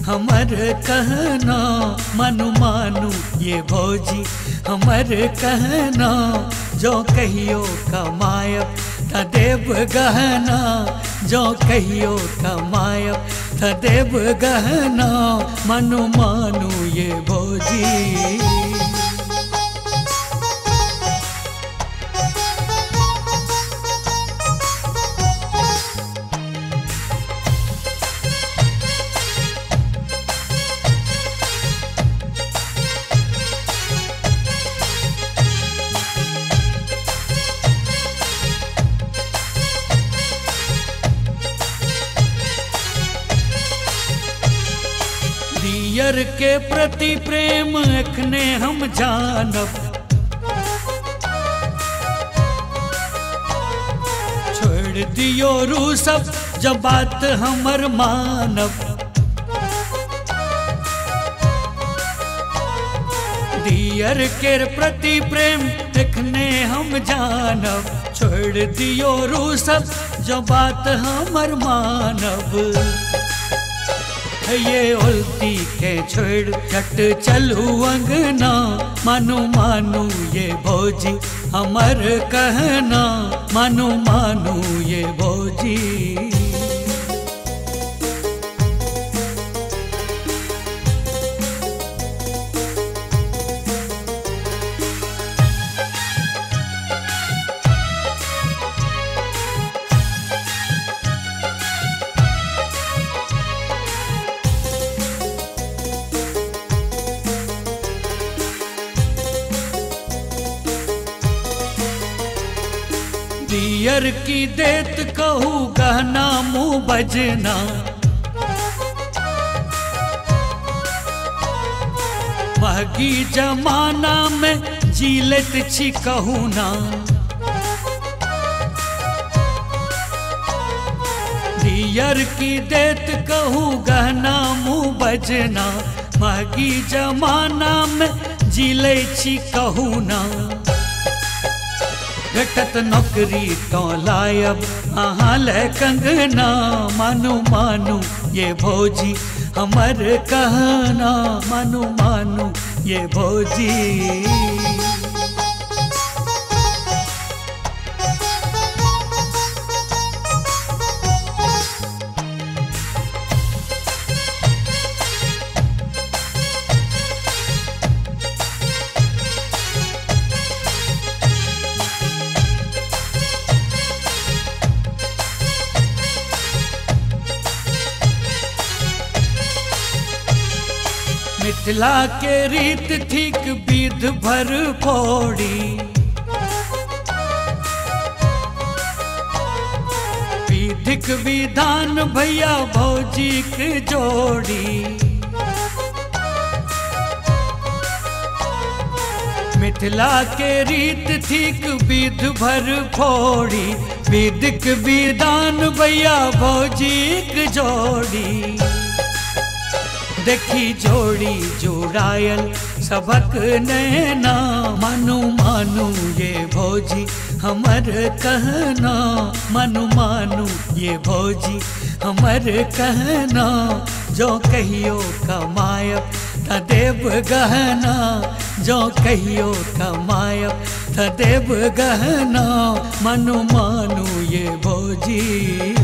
हमर कहना मनु मानु ये भौजी हमर कहना जो कहियो कमायब त देव गहना जो कहियो कमायब त देव गहना मनु मानु ये भौजी। दियर के प्रति प्रेम अखने हम जानब छोड़ दियो रू सब जब बात हमर मानब। दियर के प्रति प्रेम अखने हम जानब छोड़ दियो रू सब जब बात हमर मानब। ये उल्टी के छोड़ चट चलू अंगना मनु मानु ये भौजी हमर कहना मनु मानु ये भौजी। दियर की देत कहूँ गहना मुँह बजना महगी जमाना में जीलत छी कहूँ ना। दियर की देत कहूँ गहना मुँह बजना महगी जमाना में जीले छी कहूँ ना। घटत नौकरी तो लायब अहाँ ले कंगना मानु मानु ये भौजी हमर कहना मानु मानु ये भौजी। मिथिला के रीत ठीक विध भर फोड़ी विधिक विधान भैया भौजी के जोड़ी। मिथिला के रीत ठीक विध भर फोड़ी विधिक विधान भैया भौजी के जोड़ी। देखी जोड़ी जोड़ायल सबक नैना मनु मानु ये भौजी हमर कहना मनु मानु ये भौजी हमर कहना जो कहियो कमायब त देव गहना जो कहियो कमायब त देव गहना मनु मानु ये भौजी।